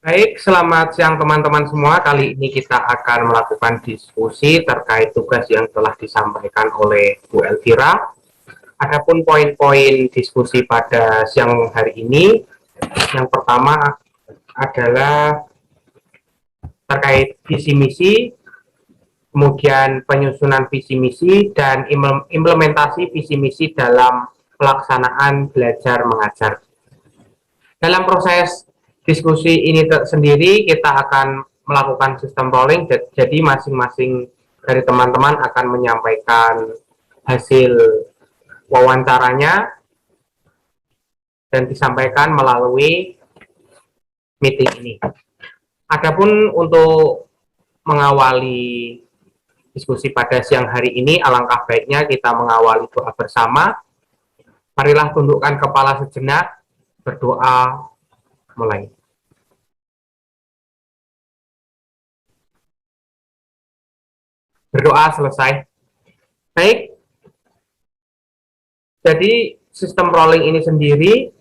Baik, selamat siang teman-teman semua. Kali ini kita akan melakukan diskusi terkait tugas yang telah disampaikan oleh Bu Elvira. Adapun poin-poin diskusi pada siang hari ini, yang pertama adalah terkait visi misi, kemudian penyusunan visi misi, dan implementasi visi misi dalam pelaksanaan belajar mengajar. Dalam proses diskusi ini sendiri, kita akan melakukan sistem rolling, jadi masing-masing dari teman-teman akan menyampaikan hasil wawancaranya dan disampaikan melalui meeting ini. Adapun untuk mengawali diskusi pada siang hari ini, alangkah baiknya kita mengawali doa bersama. Marilah tundukkan kepala sejenak, berdoa, mulai. Berdoa selesai. Baik. Jadi sistem rolling ini sendiri,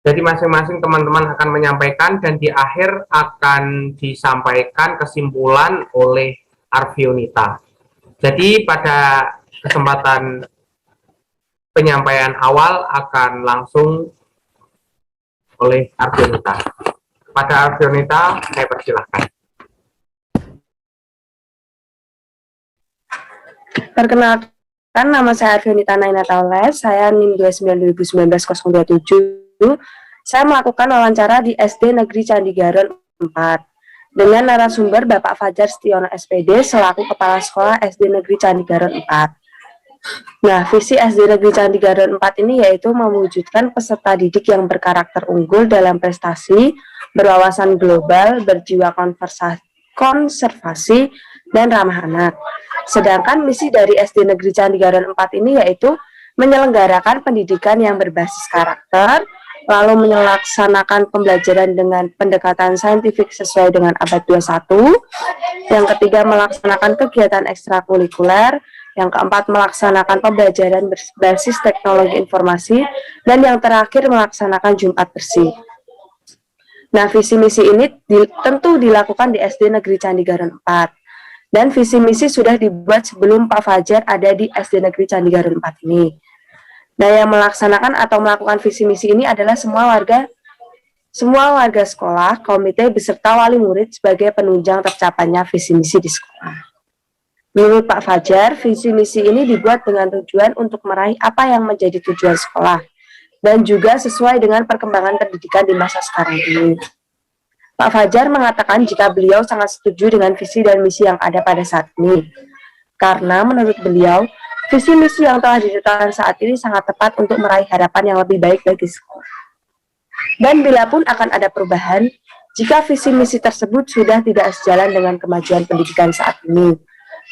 jadi masing-masing teman-teman akan menyampaikan dan di akhir akan disampaikan kesimpulan oleh Arvionita. Jadi pada kesempatan penyampaian awal akan langsung oleh Arvionita. Pada Arvionita, saya persilahkan. Perkenalkan, nama saya Arvionita Nainataules, saya NIM 29 2019 027. Saya melakukan wawancara di SD Negeri Candigaron 4 dengan narasumber Bapak Fajar Setiono SPD selaku Kepala Sekolah SD Negeri Candigaron 4. Nah, visi SD Negeri Candigaron 4 ini yaitu mewujudkan peserta didik yang berkarakter unggul dalam prestasi, berwawasan global, berjiwa konservasi, dan ramah anak. Sedangkan misi dari SD Negeri Candigaron 4 ini yaitu menyelenggarakan pendidikan yang berbasis karakter, lalu melaksanakan pembelajaran dengan pendekatan saintifik sesuai dengan abad 21, yang ketiga melaksanakan kegiatan ekstrakurikuler, yang keempat melaksanakan pembelajaran berbasis teknologi informasi, dan yang terakhir melaksanakan Jumat bersih. Nah, visi misi ini tentu dilakukan di SD Negeri Candigaron 4. Dan visi misi sudah dibuat sebelum Pak Fajar ada di SD Negeri Candigaron 4 ini. Nah, yang melaksanakan atau melakukan visi misi ini adalah semua warga sekolah, komite beserta wali murid sebagai penunjang tercapainya visi misi di sekolah. Menurut Pak Fajar, visi misi ini dibuat dengan tujuan untuk meraih apa yang menjadi tujuan sekolah dan juga sesuai dengan perkembangan pendidikan di masa sekarang ini. Pak Fajar mengatakan jika beliau sangat setuju dengan visi dan misi yang ada pada saat ini. Karena menurut beliau, visi misi yang telah ditetapkan saat ini sangat tepat untuk meraih harapan yang lebih baik bagi sekolah. Dan bila pun akan ada perubahan, jika visi misi tersebut sudah tidak sejalan dengan kemajuan pendidikan saat ini.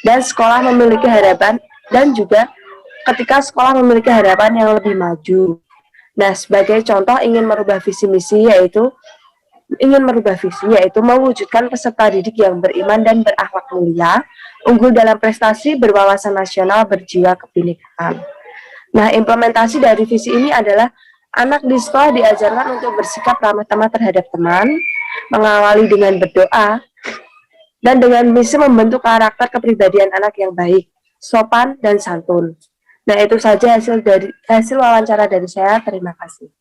Dan sekolah memiliki harapan, dan juga ketika sekolah memiliki harapan yang lebih maju. Nah, sebagai contoh ingin merubah visi misi yaitu mewujudkan peserta didik yang beriman dan berakhlak mulia, unggul dalam prestasi, berwawasan nasional, berjiwa kebinekaan. Nah, implementasi dari visi ini adalah anak di sekolah diajarkan untuk bersikap ramah tamah terhadap teman, mengawali dengan berdoa, dan dengan misi membentuk karakter kepribadian anak yang baik, sopan, dan santun. Nah, itu saja hasil wawancara dari saya. Terima kasih.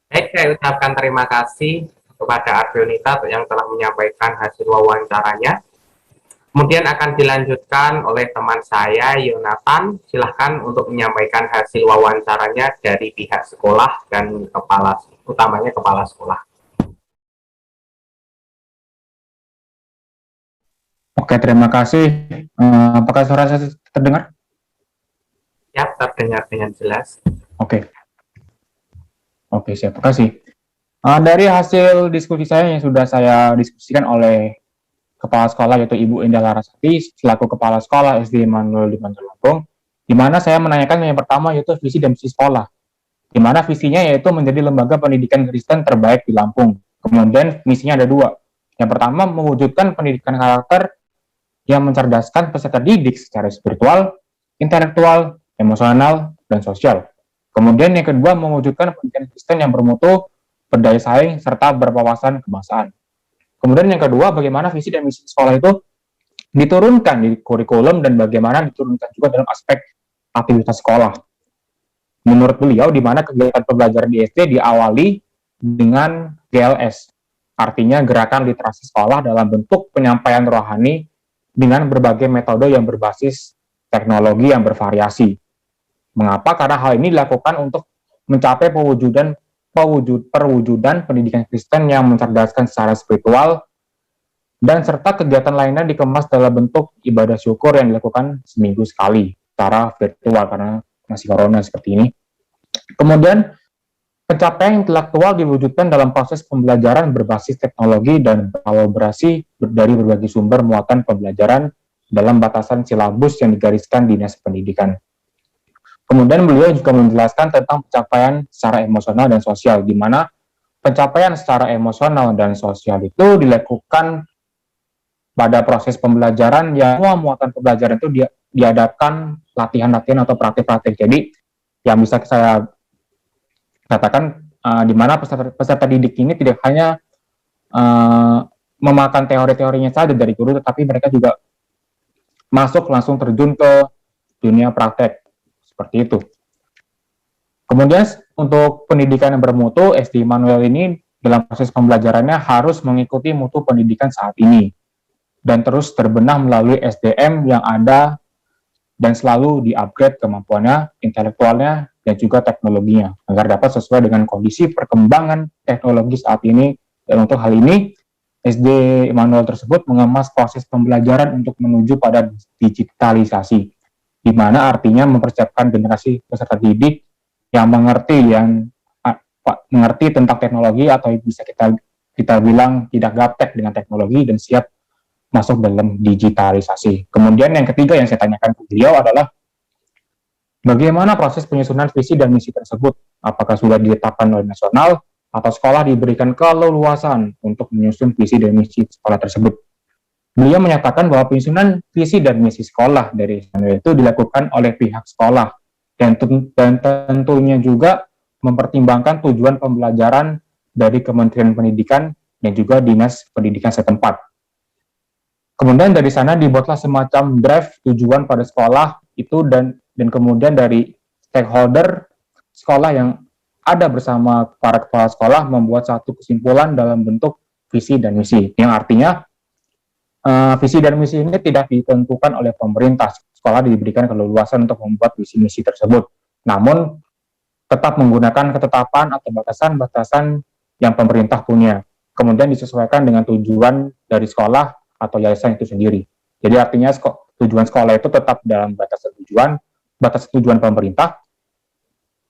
Baik, saya ucapkan terima kasih kepada Arvionita yang telah menyampaikan hasil wawancaranya. Kemudian akan dilanjutkan oleh teman saya, Yonatan. Silahkan untuk menyampaikan hasil wawancaranya dari pihak sekolah dan utamanya kepala sekolah. Oke, terima kasih. Apakah suara saya terdengar? Ya, terdengar dengan jelas. Oke, siap. Terima kasih. Dari hasil diskusi saya yang sudah saya diskusikan oleh Kepala Sekolah yaitu Ibu Indah Larasati selaku Kepala Sekolah SD Immanuel di Bantar Lampung, di mana saya menanyakan yang pertama yaitu visi dan misi sekolah, di mana visinya yaitu menjadi lembaga pendidikan Kristen terbaik di Lampung. Kemudian misinya ada dua. Yang pertama mewujudkan pendidikan karakter yang mencerdaskan peserta didik secara spiritual, intelektual, emosional, dan sosial. Kemudian yang kedua mewujudkan pendidikan Kristen yang bermutu, berdaya saing, serta berwawasan kebangsaan. Kemudian yang kedua, bagaimana visi dan misi sekolah itu diturunkan di kurikulum dan bagaimana diturunkan juga dalam aspek aktivitas sekolah. Menurut beliau, di mana kegiatan pembelajaran di SD diawali dengan GLS, artinya gerakan literasi sekolah dalam bentuk penyampaian rohani dengan berbagai metode yang berbasis teknologi yang bervariasi. Mengapa? Karena hal ini dilakukan untuk mencapai perwujudan pendidikan Kristen yang mencerdaskan secara spiritual, dan serta kegiatan lainnya dikemas dalam bentuk ibadah syukur yang dilakukan seminggu sekali secara virtual karena masih corona seperti ini. Kemudian pencapaian intelektual diwujudkan dalam proses pembelajaran berbasis teknologi dan kolaborasi dari berbagai sumber muatan pembelajaran dalam batasan silabus yang digariskan Dinas Pendidikan. Kemudian beliau juga menjelaskan tentang pencapaian secara emosional dan sosial, di mana pencapaian secara emosional dan sosial itu dilakukan pada proses pembelajaran yang semua muatan pembelajaran itu diadakan latihan-latihan atau praktik-praktik. Jadi yang bisa saya katakan di mana peserta didik ini tidak hanya memakan teori-teorinya saja dari guru, tetapi mereka juga masuk langsung terjun ke dunia praktek seperti itu. Kemudian untuk pendidikan yang bermutu, SD Immanuel ini dalam proses pembelajarannya harus mengikuti mutu pendidikan saat ini dan terus terbenah melalui SDM yang ada dan selalu di-upgrade kemampuannya, intelektualnya, dan juga teknologinya agar dapat sesuai dengan kondisi perkembangan teknologi saat ini. Dan untuk hal ini, SD Immanuel tersebut mengemas proses pembelajaran untuk menuju pada digitalisasi, di mana artinya mempersiapkan generasi peserta didik yang mengerti tentang teknologi, atau bisa kita bilang tidak gaptek dengan teknologi dan siap masuk dalam digitalisasi. Kemudian yang ketiga yang saya tanyakan ke beliau adalah bagaimana proses penyusunan visi dan misi tersebut? Apakah sudah ditetapkan oleh nasional atau sekolah diberikan keleluasan untuk menyusun visi dan misi sekolah tersebut? Beliau menyatakan bahwa penyusunan visi dan misi sekolah dari itu dilakukan oleh pihak sekolah dan tentunya juga mempertimbangkan tujuan pembelajaran dari Kementerian Pendidikan dan juga Dinas Pendidikan setempat. Kemudian dari sana dibuatlah semacam draft tujuan pada sekolah itu dan kemudian dari stakeholder sekolah yang ada bersama para kepala sekolah membuat satu kesimpulan dalam bentuk visi dan misi, yang artinya visi dan misi ini tidak ditentukan oleh pemerintah. Sekolah diberikan keleluasan untuk membuat visi misi tersebut, namun tetap menggunakan ketetapan atau batasan-batasan yang pemerintah punya, kemudian disesuaikan dengan tujuan dari sekolah atau yayasan itu sendiri. Jadi artinya tujuan sekolah itu tetap dalam batas tujuan pemerintah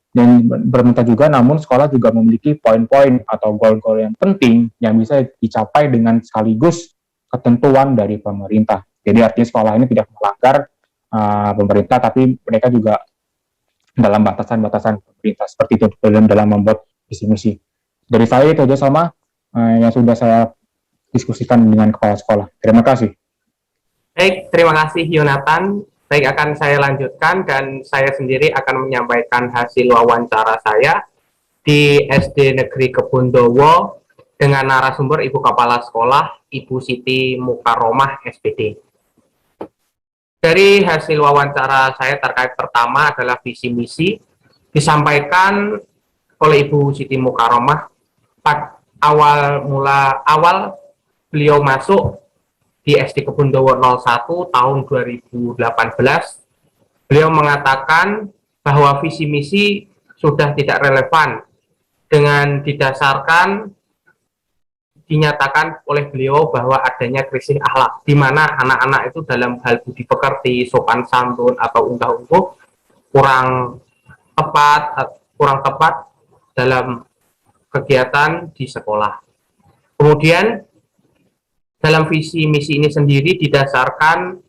dan pemerintah juga, namun sekolah juga memiliki poin-poin atau goal-goal yang penting yang bisa dicapai dengan sekaligus ketentuan dari pemerintah. Jadi artinya sekolah ini tidak melanggar pemerintah, tapi mereka juga dalam batasan-batasan pemerintah seperti itu dalam membuat visi misi. Dari saya itu aja sama yang sudah saya diskusikan dengan kepala sekolah. Terima kasih. Baik, terima kasih Yonatan. Baik, akan saya lanjutkan dan saya sendiri akan menyampaikan hasil wawancara saya di SD Negeri Kebondowo dengan narasumber Ibu Kepala Sekolah, Ibu Siti Mukaromah, SPD. Dari hasil wawancara saya terkait pertama adalah visi misi, disampaikan oleh Ibu Siti Mukaromah pada awal beliau masuk di SD Kebondowo 01 tahun 2018, beliau mengatakan bahwa visi misi sudah tidak relevan dengan dinyatakan oleh beliau bahwa adanya krisis akhlak, di mana anak-anak itu dalam hal budi pekerti, sopan santun atau unggah-ungguh kurang tepat dalam kegiatan di sekolah. Kemudian dalam visi misi ini sendiri didasarkan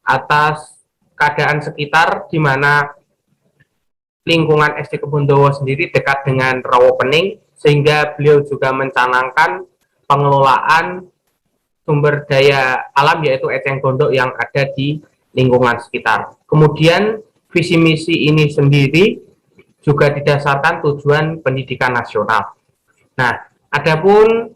atas keadaan sekitar, di mana lingkungan SD Kebondowo sendiri dekat dengan Rawopening, sehingga beliau juga mencanangkan pengelolaan sumber daya alam yaitu eceng gondok yang ada di lingkungan sekitar. Kemudian visi misi ini sendiri juga didasarkan tujuan pendidikan nasional. Nah, adapun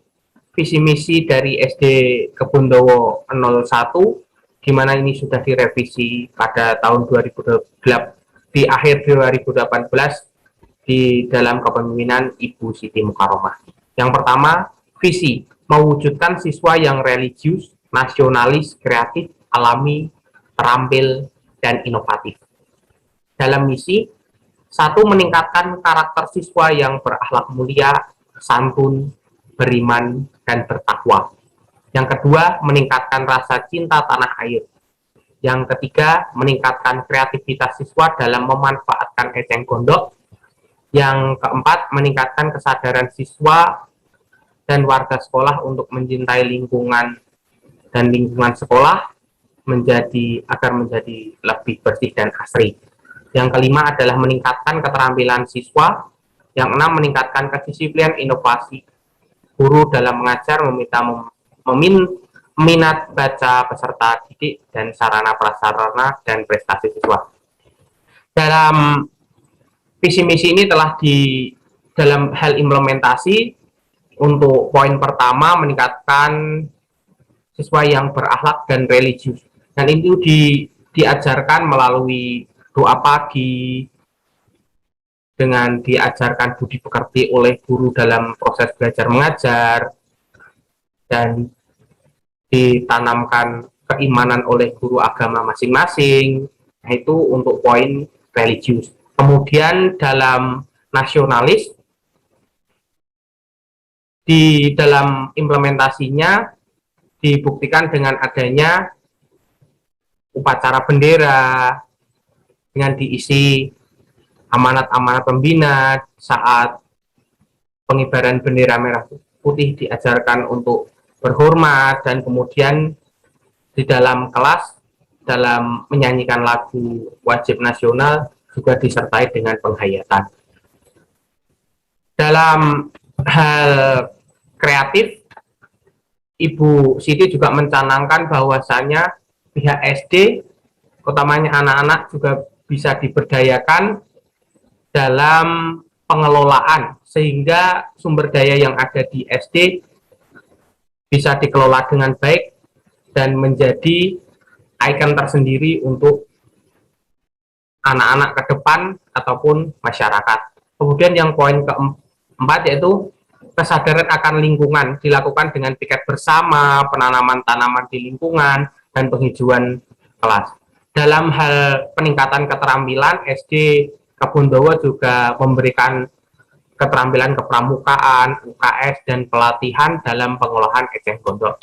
visi misi dari SD Kebondowo 01, di mana ini sudah direvisi pada tahun 2008, di akhir 2018 di dalam kepemimpinan Ibu Siti Mukaromah. Yang pertama, visi mewujudkan siswa yang religius, nasionalis, kreatif, alami, terampil, dan inovatif. Dalam misi, satu, meningkatkan karakter siswa yang berakhlak mulia, santun, beriman, dan bertakwa. Yang kedua, meningkatkan rasa cinta tanah air. Yang ketiga, meningkatkan kreativitas siswa dalam memanfaatkan eceng gondok. Yang keempat, meningkatkan kesadaran siswa dan warga sekolah untuk mencintai lingkungan dan lingkungan sekolah agar menjadi lebih bersih dan asri. Yang kelima adalah meningkatkan keterampilan siswa. Yang enam, meningkatkan kedisiplinan inovasi guru dalam mengajar, minat baca peserta didik, dan sarana prasarana dan prestasi siswa. Dalam visi misi ini telah dalam hal implementasi, untuk poin pertama, meningkatkan siswa yang berakhlak dan religius. Dan itu diajarkan melalui doa pagi, dengan diajarkan budi pekerti oleh guru dalam proses belajar mengajar, dan ditanamkan keimanan oleh guru agama masing-masing. Nah, itu untuk poin religius. Kemudian dalam nasionalis, di dalam implementasinya dibuktikan dengan adanya upacara bendera, dengan diisi amanat-amanat pembina saat pengibaran bendera merah putih, diajarkan untuk berhormat, dan kemudian di dalam kelas, dalam menyanyikan lagu wajib nasional, juga disertai dengan penghayatan. Dalam hal kreatif, Ibu Siti juga mencanangkan bahwasanya pihak SD, utamanya anak-anak, juga bisa diberdayakan dalam pengelolaan, sehingga sumber daya yang ada di SD bisa dikelola dengan baik dan menjadi ikon tersendiri untuk anak-anak ke depan ataupun masyarakat. Kemudian yang poin keempat, yaitu kesadaran akan lingkungan, dilakukan dengan piket bersama, penanaman tanaman di lingkungan, dan penghijauan kelas. Dalam hal peningkatan keterampilan, SD Kebondowo juga memberikan keterampilan kepramukaan, UKS, dan pelatihan dalam pengolahan eceng gondok.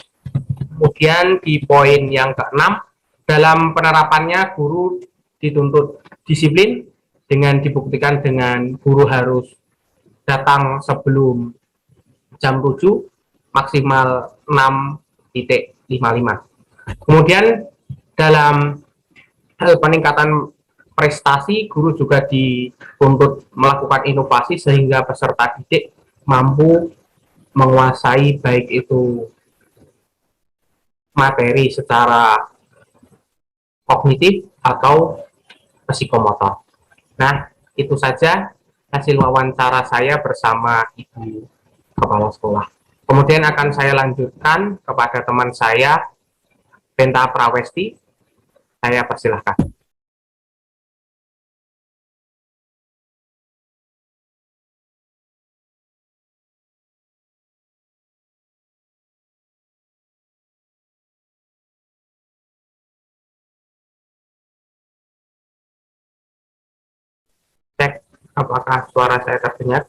Kemudian di poin yang keenam, dalam penerapannya guru dituntut disiplin, dengan dibuktikan dengan guru harus datang sebelum jam 7, maksimal 6.55. Kemudian dalam hal peningkatan prestasi, guru juga dituntut melakukan inovasi sehingga peserta didik mampu menguasai baik itu materi secara kognitif atau psikomotor. Nah, itu saja hasil wawancara saya bersama Ibu Kepala Sekolah. Kemudian akan saya lanjutkan kepada teman saya, Penta Prawesti. Saya persilahkan. Cek apakah suara saya terdengar.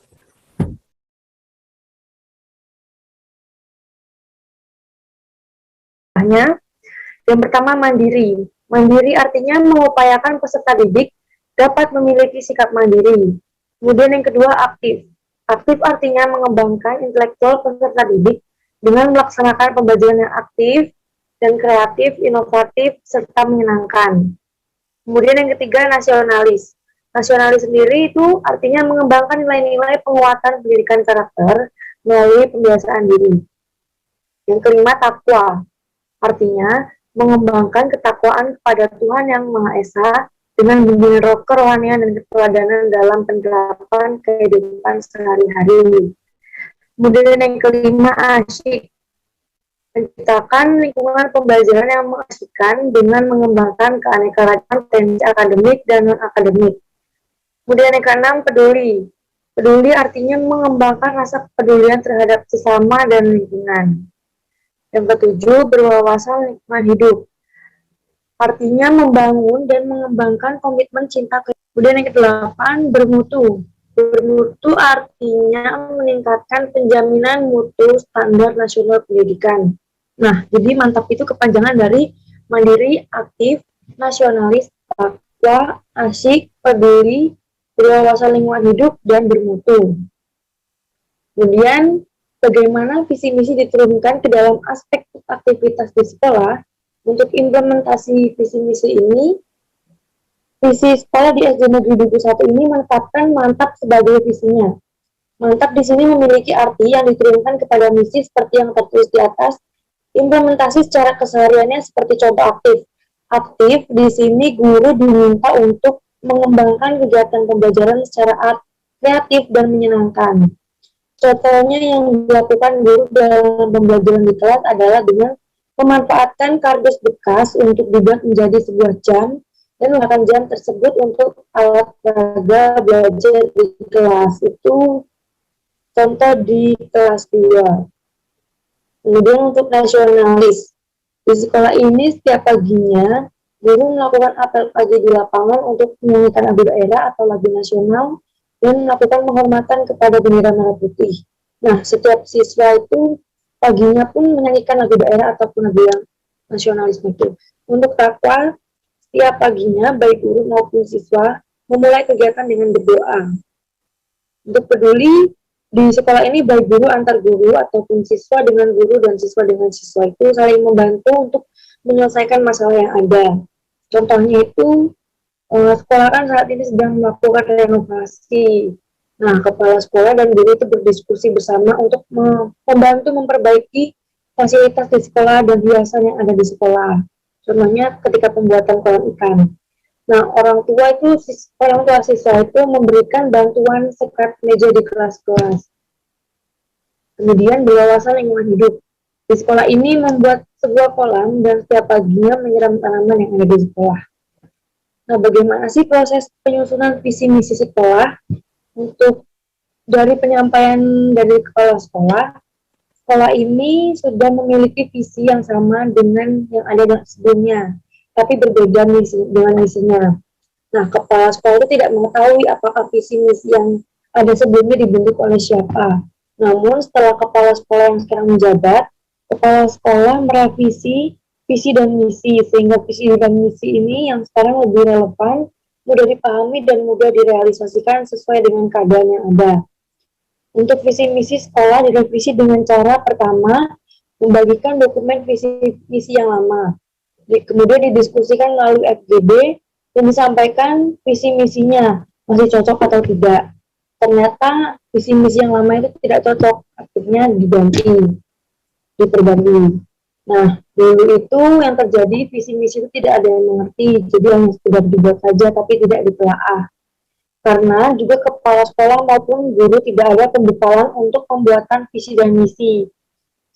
Yang pertama, mandiri. Mandiri artinya mengupayakan peserta didik dapat memiliki sikap mandiri. Kemudian yang kedua, aktif. Aktif artinya mengembangkan intelektual peserta didik dengan melaksanakan pembelajaran yang aktif dan kreatif, inovatif, serta menyenangkan. Kemudian yang ketiga, nasionalis. Nasionalis sendiri itu artinya mengembangkan nilai-nilai penguatan pendidikan karakter melalui pembiasaan diri. Yang kelima, takwa. Artinya mengembangkan ketakwaan kepada Tuhan Yang Maha Esa dengan bimbingan roh kerohanian dan keteladanan dalam penerapan kehidupan sehari-hari. Kemudian yang kelima, asyik. Menciptakan lingkungan pembelajaran yang mengasihkan dengan mengembangkan keanekaragaman potensi akademik dan non-akademik. Kemudian yang keenam, peduli. Peduli artinya mengembangkan rasa kepedulian terhadap sesama dan lingkungan. Yang ketujuh, berwawasan lingkungan hidup. Artinya membangun dan mengembangkan komitmen cinta. Kemudian yang kedelapan, bermutu. Bermutu artinya meningkatkan penjaminan mutu standar nasional pendidikan. Nah, jadi mantap itu kepanjangan dari mandiri, aktif, nasionalis, takwa, asyik, peduli, berwawasan lingkungan hidup, dan bermutu. Kemudian, bagaimana visi misi diturunkan ke dalam aspek aktivitas di sekolah. Untuk implementasi visi misi ini, visi sekolah di SD Negeri 21 ini menetapkan mantap sebagai visinya. Mantap di sini memiliki arti yang diturunkan kepada misi seperti yang tertulis di atas. Implementasi secara kesehariannya seperti contoh aktif. Aktif di sini guru diminta untuk mengembangkan kegiatan pembelajaran secara kreatif dan menyenangkan. Contohnya yang dilakukan guru dalam pembelajaran di kelas adalah dengan memanfaatkan kardus bekas untuk dibuat menjadi sebuah jam dan menggunakan jam tersebut untuk alat peraga belajar di kelas. Itu contoh di kelas 2. Kemudian untuk nasionalis, di sekolah ini setiap paginya guru melakukan apel pagi di lapangan untuk menyanyikan lagu daerah atau lagu nasional dan melakukan penghormatan kepada bendera merah putih. Nah, setiap siswa itu paginya pun menyanyikan lagu daerah ataupun lagu yang nasionalisme itu. Untuk takwa, setiap paginya baik guru maupun siswa memulai kegiatan dengan berdoa. Untuk peduli, di sekolah ini baik guru antar guru ataupun siswa dengan guru dan siswa dengan siswa itu saling membantu untuk menyelesaikan masalah yang ada. Contohnya itu, sekolah kan saat ini sedang melakukan renovasi. Nah, kepala sekolah dan guru itu berdiskusi bersama untuk membantu memperbaiki fasilitas di sekolah dan hiasan yang ada di sekolah. Contohnya ketika pembuatan kolam ikan. Nah, orang tua siswa itu memberikan bantuan sekat meja di kelas-kelas. Kemudian berwawasan lingkungan hidup. Di sekolah ini membuat sebuah kolam dan setiap paginya menyiram tanaman yang ada di sekolah. Nah, bagaimana sih proses penyusunan visi misi sekolah? Untuk dari penyampaian dari kepala sekolah, sekolah ini sudah memiliki visi yang sama dengan yang ada sebelumnya, tapi berbeda dengan misinya. Nah, kepala sekolah itu tidak mengetahui apakah visi misi yang ada sebelumnya dibentuk oleh siapa. Namun, setelah kepala sekolah yang sekarang menjabat, kepala sekolah merevisi visi dan misi, sehingga visi dan misi ini yang sekarang lebih relevan, mudah dipahami dan mudah direalisasikan sesuai dengan keadaan yang ada. Untuk visi misi sekolah direvisi dengan cara pertama, membagikan dokumen visi misi yang lama. Kemudian didiskusikan melalui FGD dan disampaikan visi misinya masih cocok atau tidak. Ternyata visi misi yang lama itu tidak cocok, akhirnya diperbarui. Nah, dulu itu yang terjadi visi misi itu tidak ada yang mengerti, jadi hanya sekedar dibuat saja tapi tidak ditelaah. Karena juga kepala sekolah maupun guru tidak ada pembekalan untuk pembuatan visi dan misi.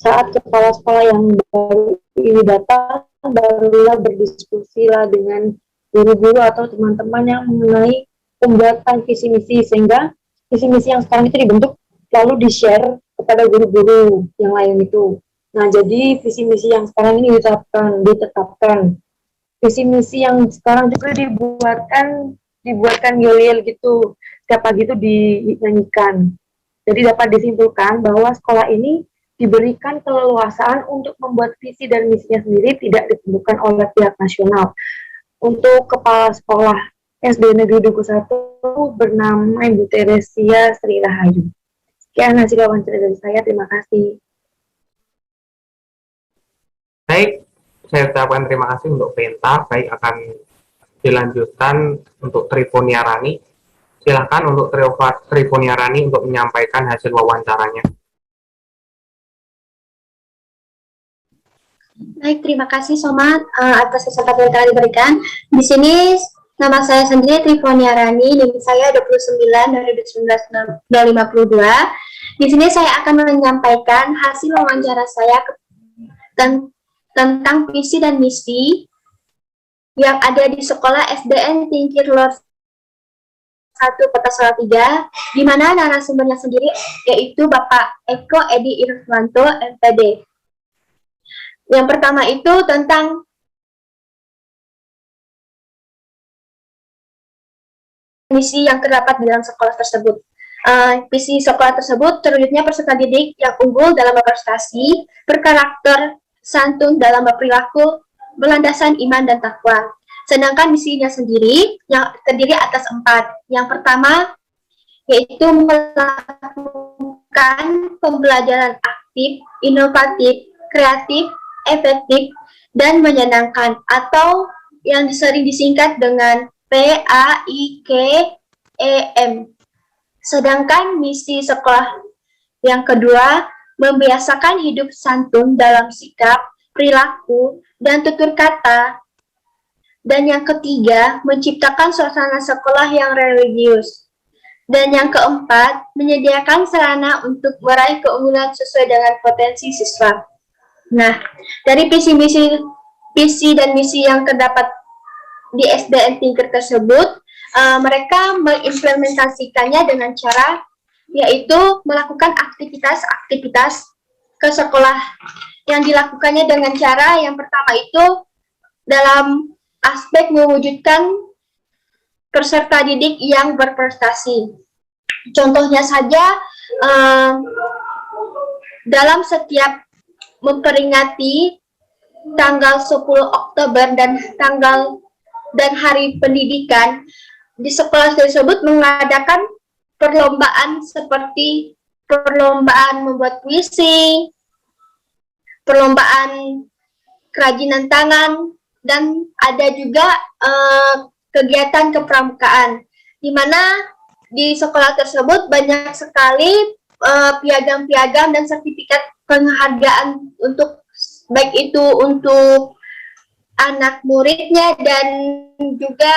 Saat kepala sekolah yang baru ini datang, barulah berdiskusilah dengan guru-guru atau teman-teman yang mengenai pembuatan visi misi, sehingga visi misi yang sekarang itu dibentuk lalu di-share kepada guru-guru yang lain itu. Nah, jadi visi misi yang sekarang ini ditetapkan. Visi misi yang sekarang juga dibuatkan yel-yel gitu, setiap pagi itu dinyanyikan. Jadi dapat disimpulkan bahwa sekolah ini diberikan keleluasaan untuk membuat visi dan misinya sendiri, tidak ditentukan oleh pihak nasional. Untuk kepala sekolah SD Negeri 21 bernama Ibu Teresia Sri Rahayu. Sekian hasil wawancara dari saya, terima kasih. Baik, saya ucapkan terima kasih untuk Penta. Baik, akan dilanjutkan untuk Trifonia Rani. Silahkan untuk Trifonia Rani untuk menyampaikan hasil wawancaranya. Baik, terima kasih Somat atas kesempatan yang telah diberikan. Di sini nama saya sendiri Trifonia Rani, NIM saya 29 dari 1952. Di sini saya akan menyampaikan hasil wawancara saya tentang visi dan misi yang ada di sekolah SDN Tingkir Lor 1 Kota Salatiga, di mana narasumbernya sendiri yaitu Bapak Eko Edi Irfanto, MPD. Yang pertama itu tentang misi yang terdapat di dalam sekolah tersebut. Visi sekolah tersebut terwujudnya peserta didik yang unggul dalam berprestasi, berkarakter, santun dalam berperilaku, berlandasan iman dan takwa. Sedangkan misinya sendiri yang terdiri atas 4. Yang pertama yaitu melakukan pembelajaran aktif, inovatif, kreatif, efektif, dan menyenangkan, atau yang sering disingkat dengan PAIKEM. Sedangkan misi sekolah yang kedua membiasakan hidup santun dalam sikap, perilaku, dan tutur kata. Dan yang ketiga, menciptakan suasana sekolah yang religius. Dan yang keempat, menyediakan sarana untuk meraih keunggulan sesuai dengan potensi siswa. Nah, dari visi dan misi yang terdapat di SDN Tingkir tersebut, mereka mengimplementasikannya dengan cara yaitu melakukan aktivitas-aktivitas ke sekolah yang dilakukannya dengan cara yang pertama itu dalam aspek mewujudkan peserta didik yang berprestasi. Contohnya saja, dalam setiap memperingati tanggal 10 Oktober dan Hari Pendidikan, di sekolah tersebut mengadakan perlombaan seperti perlombaan membuat puisi, perlombaan kerajinan tangan, dan ada juga kegiatan kepramukaan, di mana di sekolah tersebut banyak sekali piagam-piagam dan sertifikat penghargaan untuk baik itu untuk anak muridnya dan juga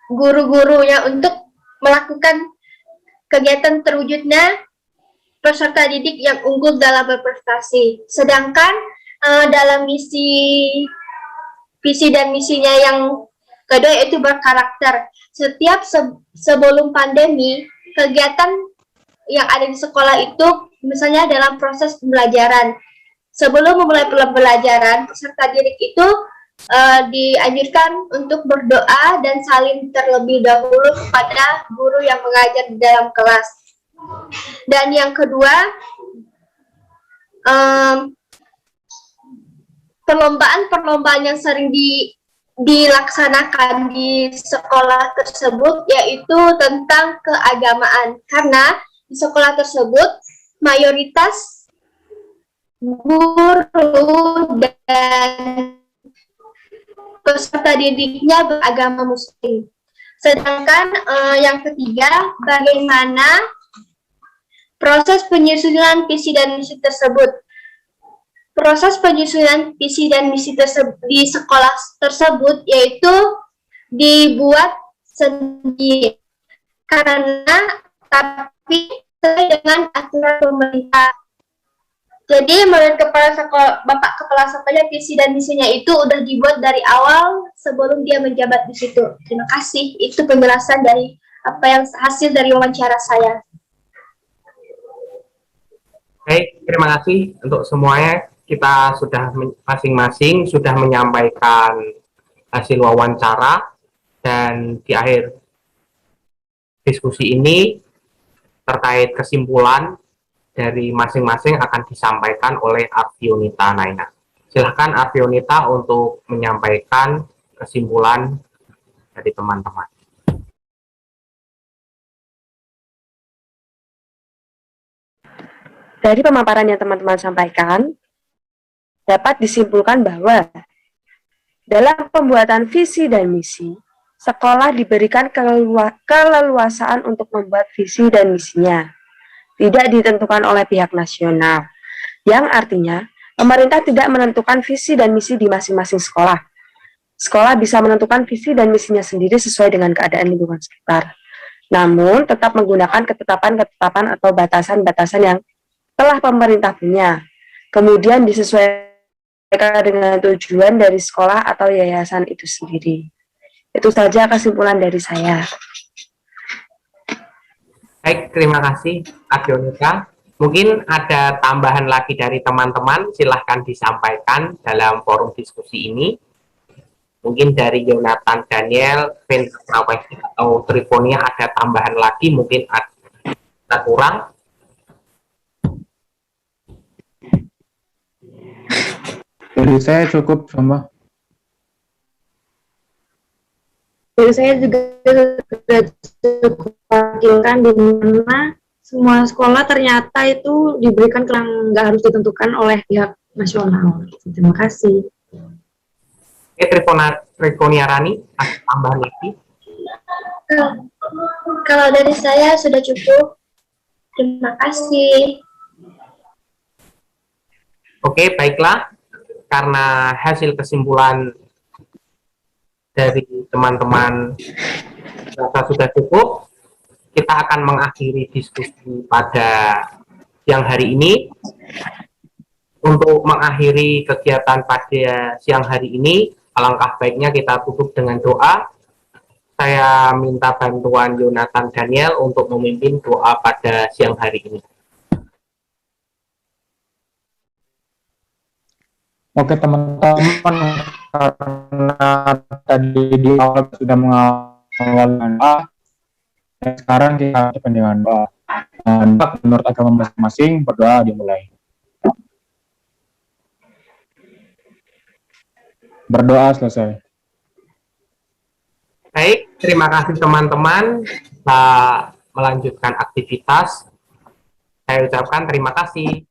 guru-gurunya untuk melakukan kegiatan terwujudnya peserta didik yang unggul dalam berprestasi. Sedangkan dalam visi dan misinya yang kedua yaitu berkarakter. Setiap sebelum pandemi, kegiatan yang ada di sekolah itu misalnya dalam proses pembelajaran. Sebelum memulai pembelajaran, peserta didik itu dianjurkan untuk berdoa dan saling terlebih dahulu kepada guru yang mengajar di dalam kelas. Dan yang kedua, perlombaan yang sering dilaksanakan di sekolah tersebut yaitu tentang keagamaan, karena di sekolah tersebut mayoritas guru dan peserta didiknya beragama Muslim. Sedangkan yang ketiga, bagaimana proses penyusunan visi dan misi tersebut. Proses penyusunan visi dan misi di sekolah tersebut yaitu dibuat sendiri tapi dengan aturan pemerintah. Jadi menurut Bapak Kepala Sekolah, visi dan misinya itu udah dibuat dari awal sebelum dia menjabat di situ. Terima kasih. Itu penjelasan dari hasil dari wawancara saya. Baik, terima kasih untuk semuanya. Kita sudah masing-masing sudah menyampaikan hasil wawancara, dan di akhir diskusi ini terkait kesimpulan dari masing-masing akan disampaikan oleh Arfionita Naina. Silahkan Arfionita untuk menyampaikan kesimpulan dari teman-teman. Dari pemaparan yang teman-teman sampaikan, dapat disimpulkan bahwa dalam pembuatan visi dan misi, sekolah diberikan keleluasaan untuk membuat visi dan misinya, tidak ditentukan oleh pihak nasional, yang artinya pemerintah tidak menentukan visi dan misi di masing-masing sekolah. Sekolah bisa menentukan visi dan misinya sendiri sesuai dengan keadaan lingkungan sekitar. namun tetap menggunakan ketetapan-ketetapan atau batasan-batasan yang telah pemerintah punya. Kemudian disesuaikan dengan tujuan dari sekolah atau yayasan itu sendiri. Itu saja kesimpulan dari saya. Baik, terima kasih Adionita. Mungkin ada tambahan lagi dari teman-teman, silahkan disampaikan dalam forum diskusi ini. Mungkin dari Yonatan Daniel, Vince Prawesti atau Trifonia ada tambahan lagi, mungkin ada kurang. Jadi saya cukup sama. Jadi saya juga sudah cukup wakilkan di mana semua sekolah ternyata itu diberikan yang nggak harus ditentukan oleh pihak nasional. Terima kasih. Oke, Trifonia Rani, ada tambahan lagi? Kalau dari saya sudah cukup. Terima kasih. Oke, baiklah. Karena hasil kesimpulan dari teman-teman rasa sudah cukup, kita akan mengakhiri diskusi pada siang hari ini. Untuk mengakhiri kegiatan pada siang hari ini, alangkah baiknya kita tutup dengan doa. Saya minta bantuan Yonatan Daniel untuk memimpin doa pada siang hari ini. Oke teman-teman, karena tadi di awal sudah mengawal doa, sekarang kita lanjutkan dengan doa. Menurut agama masing-masing, berdoa dimulai. Berdoa selesai. Baik, terima kasih teman-teman. Kita melanjutkan aktivitas. Saya ucapkan terima kasih.